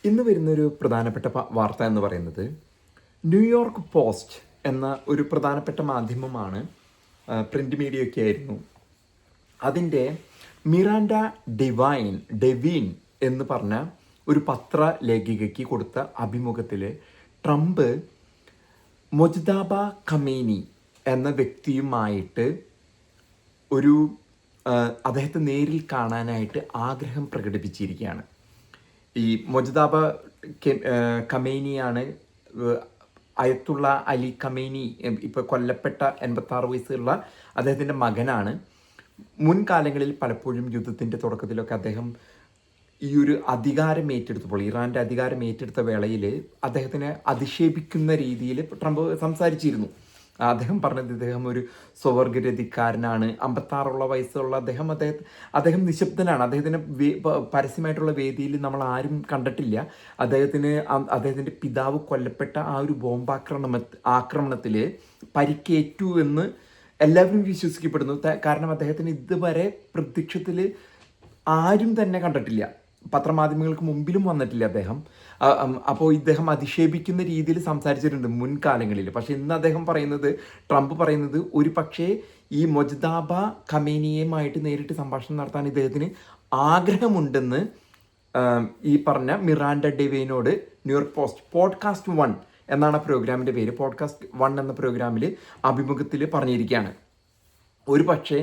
ഇന്ന് വരുന്നൊരു പ്രധാനപ്പെട്ട വാർത്ത എന്ന് പറയുന്നത് ന്യൂയോർക്ക് പോസ്റ്റ് എന്ന ഒരു പ്രധാനപ്പെട്ട മാധ്യമമാണ്, പ്രിൻ്റ് മീഡിയ ഒക്കെ ആയിരുന്നു. അതിൻ്റെ മിറാൻഡ ഡെവീൻ എന്ന് പറഞ്ഞ ഒരു പത്രലേഖികയ്ക്ക് കൊടുത്ത അഭിമുഖത്തിൽ ട്രംപ് മൊജ്തബ ഖമേനി എന്ന വ്യക്തിയുമായിട്ട് ഒരു അദ്ദേഹത്തെ നേരിൽ കാണാനായിട്ട് ആഗ്രഹം പ്രകടിപ്പിച്ചിരിക്കുകയാണ്. ഈ മൊജ്തബ ഖമേനിയാണ് അയത്തുള്ള അലി ഖമേനി, ഇപ്പോൾ കൊല്ലപ്പെട്ട 86 വയസ്സുള്ള അദ്ദേഹത്തിൻ്റെ മകനാണ്. മുൻകാലങ്ങളിൽ പലപ്പോഴും യുദ്ധത്തിൻ്റെ തുടക്കത്തിലൊക്കെ അദ്ദേഹം ഈ ഒരു അധികാരം ഏറ്റെടുത്തപ്പോൾ, ഇറാൻ്റെ അധികാരം ഏറ്റെടുത്ത വേളയിൽ അദ്ദേഹത്തിനെ അധിക്ഷേപിക്കുന്ന രീതിയിൽ ട്രംപ് സംസാരിച്ചിരുന്നു. അദ്ദേഹം പറഞ്ഞത് ഇദ്ദേഹം ഒരു സ്വവർഗരതിക്കാരനാണ്. 56 വയസ്സുള്ള അദ്ദേഹം നിശബ്ദനാണ്. അദ്ദേഹത്തിന് പരസ്യമായിട്ടുള്ള വേദിയിൽ നമ്മൾ ആരും കണ്ടിട്ടില്ല. അദ്ദേഹത്തിൻ്റെ പിതാവ് കൊല്ലപ്പെട്ട ആ ഒരു ആക്രമണത്തിൽ പരിക്കേറ്റു എന്ന് എല്ലാവരും വിശ്വസിക്കപ്പെടുന്നു. കാരണം അദ്ദേഹത്തിന് ഇതുവരെ പ്രത്യക്ഷത്തിൽ ആരും തന്നെ കണ്ടിട്ടില്ല, പത്രമാധ്യമങ്ങൾക്ക് മുമ്പിലും വന്നിട്ടില്ല അദ്ദേഹം. അപ്പോൾ ഇദ്ദേഹം അധിക്ഷേപിക്കുന്ന രീതിയിൽ സംസാരിച്ചിട്ടുണ്ട് മുൻകാലങ്ങളിൽ. പക്ഷേ ഇന്ന് ട്രംപ് പറയുന്നത് ഒരു പക്ഷേ ഈ മൊജ്തബ ഖമേനിയുമായിട്ട് നേരിട്ട് സംഭാഷണം നടത്താൻ ഇദ്ദേഹത്തിന് ആഗ്രഹമുണ്ടെന്ന് ഈ പറഞ്ഞ മിറാൻഡ ഡെവീനോട് ന്യൂയോർക്ക് പോസ്റ്റ് പോഡ്കാസ്റ്റ് 1 എന്നാണ് പ്രോഗ്രാമിൻ്റെ പേര്, പോഡ്കാസ്റ്റ് 1 എന്ന പ്രോഗ്രാമിൽ അഭിമുഖത്തിൽ പറഞ്ഞിരിക്കുകയാണ്. ഒരു പക്ഷേ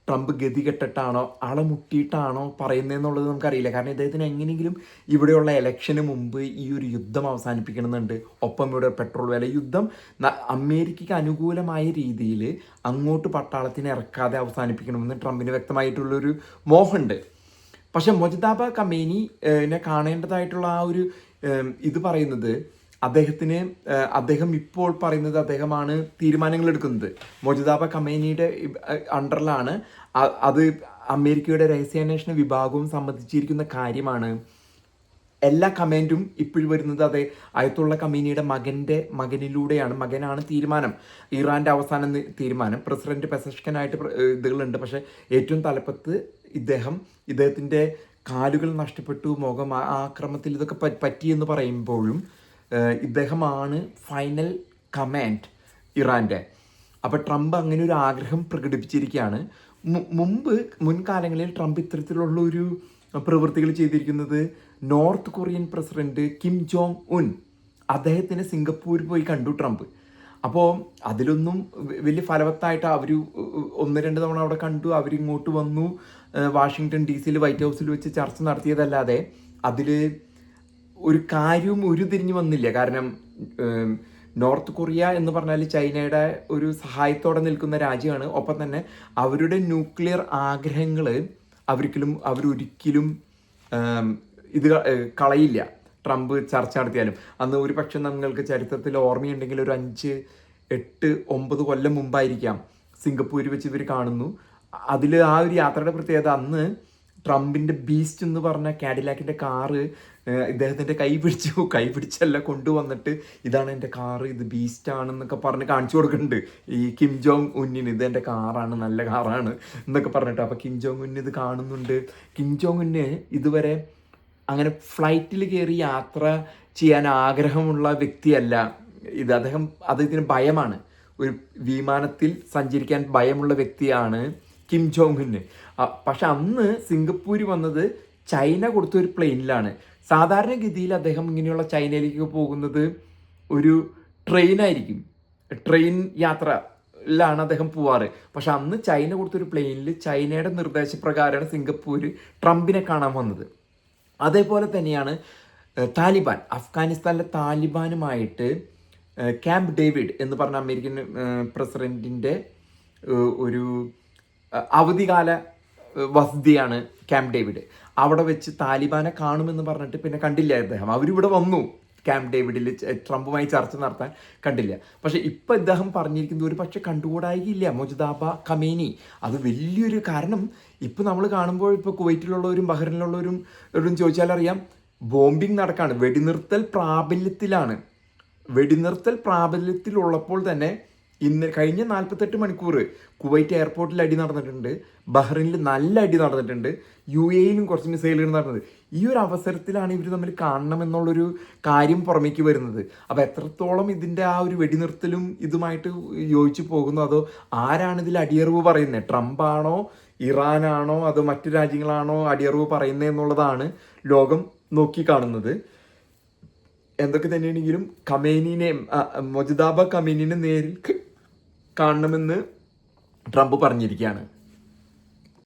ട്രംപ് ഗതികെട്ടിട്ടാണോ അളമുട്ടിയിട്ടാണോ പറയുന്നതെന്നുള്ളത് നമുക്കറിയില്ല. കാരണം ഇദ്ദേഹത്തിന് എങ്ങനെയെങ്കിലും ഇവിടെയുള്ള ഇലക്ഷന് മുമ്പ് ഈ ഒരു യുദ്ധം അവസാനിപ്പിക്കണമെന്നുണ്ട്. ഒപ്പം ഇവിടെ പെട്രോൾ വില യുദ്ധം അമേരിക്കയ്ക്ക് അനുകൂലമായ രീതിയിൽ അങ്ങോട്ട് പട്ടാളത്തിനെ ഇറക്കാതെ അവസാനിപ്പിക്കണമെന്ന് ട്രംപിന് വ്യക്തമായിട്ടുള്ളൊരു മോഹമുണ്ട്. പക്ഷെ മൊജ്തബ ഖമേനിനെ കാണേണ്ടതായിട്ടുള്ള ആ ഒരു ഇത് പറയുന്നത് അദ്ദേഹം ഇപ്പോൾ പറയുന്നത് അദ്ദേഹമാണ് തീരുമാനങ്ങൾ എടുക്കുന്നത്. മൊജ്തബ ഖമേനിയുടെ അണ്ടറിലാണ് അത്. അമേരിക്കയുടെ രഹസ്യാന്വേഷണ വിഭാഗവും സംബന്ധിച്ചിരിക്കുന്ന കാര്യമാണ്. എല്ലാ കമൻറ്റും ഇപ്പോഴും വരുന്നത് അയത്തുള്ള ഖമേനിയുടെ മകനിലൂടെയാണ്. മകനാണ് തീരുമാനം, ഇറാൻ്റെ അവസാന തീരുമാനം. പ്രസിഡന്റ് പെസഷ്കനായിട്ട് ഇതുകളുണ്ട്. പക്ഷേ ഏറ്റവും തലപ്പത്ത് ഇദ്ദേഹത്തിൻ്റെ കാലുകൾ നഷ്ടപ്പെട്ടു, മുഖം ആക്രമണത്തിൽ ഇതൊക്കെ പറ്റിയെന്ന് പറയുമ്പോഴും ഇദ്ദേഹമാണ് ഫൈനൽ കമാൻഡ് ഇറാൻ്റെ. അപ്പോൾ ട്രംപ് അങ്ങനെ ഒരു ആഗ്രഹം പ്രകടിപ്പിച്ചിരിക്കുകയാണ്. മുൻകാലങ്ങളിൽ ട്രംപ് ഇത്തരത്തിലുള്ള ഒരു പ്രവൃത്തികൾ ചെയ്തിരിക്കുന്നത് north Korean president Kim Jong Un അദ്ദേഹത്തിന് സിംഗപ്പൂരിൽ പോയി കണ്ടു ട്രംപ്. അപ്പോൾ അതിലൊന്നും വലിയ ഫലവത്തായിട്ട് അവർ 1-2 തവണ അവിടെ കണ്ടു. അവരിങ്ങോട്ട് വന്നു, വാഷിങ്ടൺ DC വൈറ്റ് ഹൗസിൽ വെച്ച് ചർച്ച നടത്തിയതല്ലാതെ അതിൽ ഒരു കാര്യവും ഉരുതിരിഞ്ഞു വന്നില്ല. കാരണം നോർത്ത് കൊറിയ എന്ന് പറഞ്ഞാൽ ചൈനയുടെ ഒരു സഹായത്തോടെ നിൽക്കുന്ന രാജ്യമാണ്. ഒപ്പം തന്നെ അവരുടെ ന്യൂക്ലിയർ ആഗ്രഹങ്ങൾ അവരൊരിക്കലും ഇത് കളയില്ല. ട്രംപ് ചർച്ച നടത്തിയാലും അന്ന് ഒരു പക്ഷെ നിങ്ങൾക്ക് ചരിത്രത്തിൽ ഓർമ്മയുണ്ടെങ്കിൽ ഒരു 5, 8, 9 കൊല്ലം മുമ്പായിരിക്കാം സിംഗപ്പൂരിൽ വെച്ച് ഇവർ കാണുന്നു. അതിൽ ആ ഒരു യാത്രയുടെ പ്രത്യേകത, അന്ന് ട്രംപിൻ്റെ ബീസ്റ്റ് എന്ന് പറഞ്ഞ കാഡിലാക്കിൻ്റെ കാറ് ഇദ്ദേഹത്തിൻ്റെ കൈ പിടിച്ചല്ല കൊണ്ടുവന്നിട്ട് ഇതാണ് എൻ്റെ കാറ്, ഇത് ബീസ്റ്റാണെന്നൊക്കെ പറഞ്ഞ് കാണിച്ചു കൊടുക്കുന്നുണ്ട് ഈ കിം ജോങ് ഉന്നിന്. ഇത് എൻ്റെ കാറാണ്, നല്ല കാറാണ് എന്നൊക്കെ പറഞ്ഞിട്ട്. അപ്പോൾ കിം ജോങ് ഉന്ന് ഇത് കാണുന്നുണ്ട്. കിം ജോങ് ഉന്ന് ഇതുവരെ അങ്ങനെ ഫ്ലൈറ്റിൽ കയറി യാത്ര ചെയ്യാൻ ആഗ്രഹമുള്ള വ്യക്തിയല്ല. അദ്ദേഹത്തിന് ഭയമാണ്. ഒരു വിമാനത്തിൽ സഞ്ചരിക്കാൻ ഭയമുള്ള വ്യക്തിയാണ് കിം ജോങ് ഉന്ന്. പക്ഷെ അന്ന് സിംഗപ്പൂർ വന്നത് ചൈന കൊടുത്തൊരു പ്ലെയിനിലാണ്. സാധാരണഗതിയിൽ അദ്ദേഹം ഇങ്ങനെയുള്ള ചൈനയിലേക്ക് പോകുന്നത് ഒരു ട്രെയിനായിരിക്കും, ട്രെയിൻ യാത്രയിലാണ് അദ്ദേഹം പോവാറ്. പക്ഷെ അന്ന് ചൈന കൊടുത്തൊരു പ്ലെയിനിൽ ചൈനയുടെ നിർദ്ദേശപ്രകാരമാണ് സിംഗപ്പൂർ ട്രംപിനെ കാണാൻ വന്നത്. അതേപോലെ തന്നെയാണ് താലിബാൻ, അഫ്ഗാനിസ്ഥാനിലെ താലിബാനുമായിട്ട് ക്യാമ്പ് ഡേവിഡ് എന്ന് പറഞ്ഞ അമേരിക്കൻ പ്രസിഡന്റിൻ്റെ ഒരു അവധികാല വസതിയാണ് ക്യാമ്പ് ഡേവിഡ്. അവിടെ വെച്ച് താലിബാനെ കാണുമെന്ന് പറഞ്ഞിട്ട് പിന്നെ കണ്ടില്ല അദ്ദേഹം. അവരിവിടെ വന്നു ക്യാമ്പ് ഡേവിഡിൽ ട്രംപുമായി ചർച്ച നടത്താൻ, കണ്ടില്ല. പക്ഷേ ഇപ്പം ഇദ്ദേഹം പറഞ്ഞിരിക്കുന്നത് ഒരു പക്ഷേ കണ്ടുകൂടായില്ല മൊജ്തബ ഖമേനി. അത് വലിയൊരു കാരണം. ഇപ്പം നമ്മൾ കാണുമ്പോൾ ഇപ്പോൾ കുവൈറ്റിലുള്ളവരും ബഹ്റിനിലുള്ളവരും ചോദിച്ചാലറിയാം, ബോംബിങ് നടക്കാണ്. വെടിനിർത്തൽ പ്രാബല്യത്തിലുള്ളപ്പോൾ തന്നെ ഇന്ന് കഴിഞ്ഞ 48 മണിക്കൂർ കുവൈറ്റ് എയർപോർട്ടിൽ അടി നടന്നിട്ടുണ്ട്, ബഹ്റൈനിൽ നല്ല അടി നടന്നിട്ടുണ്ട്, UAE-യിലും കുറച്ച് മിസൈലുകൾ നടന്നത്. ഈ ഒരു അവസരത്തിലാണ് ഇവർ തമ്മിൽ കാണണമെന്നുള്ളൊരു കാര്യം പുറമേക്ക് വരുന്നത്. അപ്പോൾ എത്രത്തോളം ഇതിൻ്റെ ആ ഒരു വെടിനിർത്തലും ഇതുമായിട്ട് യോജിച്ച് പോകുന്നു, അതോ ആരാണ് ഇതിൽ അടിയറവ് പറയുന്നത്, ട്രംപാണോ ഇറാനാണോ അതോ മറ്റു രാജ്യങ്ങളാണോ അടിയറവ് പറയുന്നത് എന്നുള്ളതാണ് ലോകം നോക്കിക്കാണുന്നത്. എന്തൊക്കെ തന്നെയാണെങ്കിലും ഖമേനിനെ, മൊജ്തബ ഖമേനിനെ നേരിൽ കാണണമെന്ന് ട്രംപ് പറഞ്ഞിരിക്കുകയാണ്.